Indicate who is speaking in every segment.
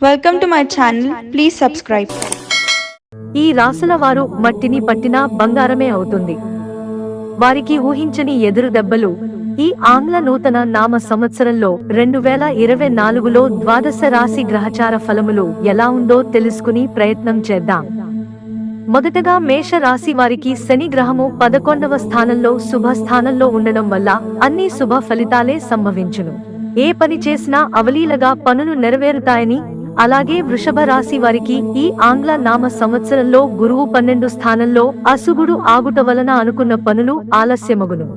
Speaker 1: Welcome to my channel. Please subscribe.
Speaker 2: ఈ రాసుల వారు మట్టిని పట్టినా బంగారమే అవుతుంది. వారికి ఊహించని ఎదురు దెబ్బలు. ఈ ఆంగ్ల నూతన నామ సంవత్సరంలో 2024లో ద్వాదశ రాశి గ్రహచార ఫలములు ఎలా ఉందో తెలుసుకుని ప్రయత్నం చేద్దాం. మొదటగా మేష రాశి వారికి శని గ్రహము 11వ స్థానంలో శుభ స్థానంలో ఉండడం వల్ల అన్ని శుభ ఫలితాలే సంభవించును. ఏ పని చేసినా అవలీలగా పనులు నెరవేరుతాయని, అలాగే వృషభ రాశి వారికి ఈ ఆంగ్ల నామ సంవత్సరంలో గురువు 12 స్థానంలో అశుభుడు ఆగుట వలన అనుకున్న పనులు ఆలస్యమగును.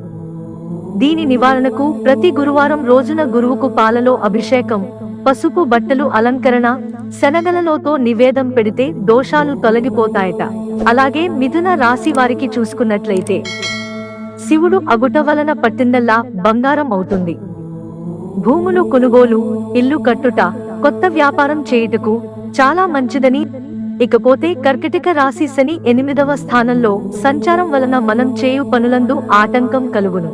Speaker 2: దీని నివారణకు ప్రతి గురువారం రోజున గురువుకు పాలలో అభిషేకం, పసుపు బట్టలు అలంకరణ, శనగలలోతో నివేదం పెడితే దోషాలు తొలగిపోతాయట. అలాగే మిథున రాశి వారికి చూసుకున్నట్లయితే శివుడు అగుట వలన పట్టిందల్లా బంగారం అవుతుంది. భూములు కొనుగోలు, ఇల్లు కట్టుట, కొత్త వ్యాపారం చేయుటకు చాలా మంచిదని. ఇకపోతే కర్కటిక రాశి శని 8వ స్థానంలో సంచారం వలన మనం చేయు పనులందు ఆటంకం కలుగును.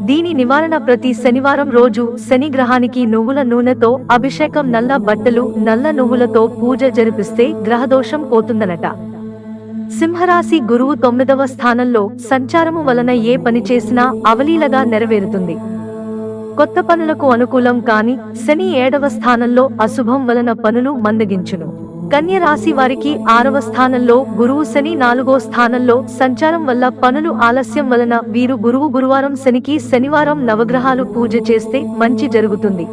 Speaker 2: దీని నివారణ ప్రతి శనివారం రోజు శని గ్రహానికి నువ్వుల నూనెతో అభిషేకం, నల్ల బట్టలు, నల్ల నువ్వులతో పూజ జరిపిస్తే గ్రహదోషం పోతుందనట. సింహరాశి గురువు 9వ స్థానంలో సంచారము వలన ఏ పని చేసినా అవలీలగా నెరవేరుతుంది. కొత్త పనులకు అనుకూలం కాని శని 7వ స్థానంలో అశుభం వలన పనులు మందగించును. కన్య రాశి వారికి 6వ స్థానంలో గురువు, శని 4వ స్థానంలో సంచారం వల్ల పనులు ఆలస్యం వలన వీరు గురువారం శనికి శనివారం నవగ్రహాలు పూజ చేస్తే మంచి జరుగుతుంది.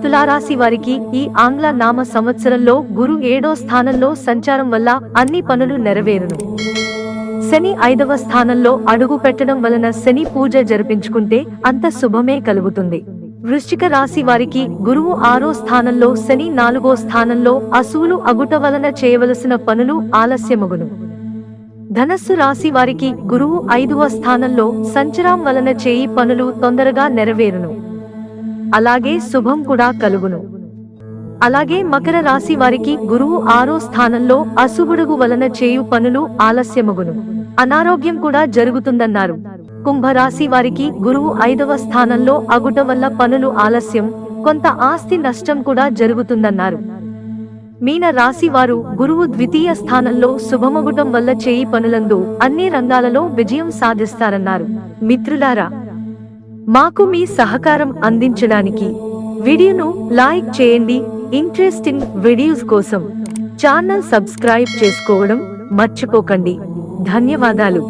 Speaker 2: తులారాశి వారికి ఈ ఆంగ్ల నామ సంవత్సరంలో గురు 7వ స్థానంలో సంచారం వల్ల అన్ని పనులు నెరవేరును. శని 5వ స్థానంలో అడుగు పెట్టడం వలన శని పూజ జరిపించుకుంటే అంత శుభమే కలుగుతుంది. వృశ్చిక రాశి వారికి గురువు 6వ స్థానంలో, శని 4వ స్థానంలో అశువులు అగుట వలన చేయవలసిన పనులు ఆలస్యమగును. ధనస్సు రాశి వారికి గురువు 5వ స్థానంలో సంచారం వలన చేయి పనులు తొందరగా నెరవేరును. అలాగే శుభం కూడా కలుగును. అలాగే మకర రాశి వారికి గురువు 6వ స్థానంలో అశుభుడుగు వలన చేయు పనులు ఆలస్యమగును. అనారోగ్యం కూడా జరుగుతుందన్నారు. కుంభరాశి వారికి గురువు 5వ స్థానంలో అగుట వల్ల పనులు ఆలస్యం, కొంత ఆస్తి నష్టం కూడా జరుగుతుందన్నారు. మీన రాశి వారు గురువు 2వ స్థానంలో శుభమగుటం వల్ల చేయి పనులందు అన్ని రంగాలలో విజయం సాధిస్తారన్నారు. మిత్రులారా, మాకు మీ సహకారం అందించడానికి వీడియోను లైక్ చేయండి. ఇంట్రెస్టింగ్ వీడియోస్ కోసం ఛానల్ సబ్స్క్రైబ్ చేసుకోవడం మర్చిపోకండి. ధన్యవాదాలు.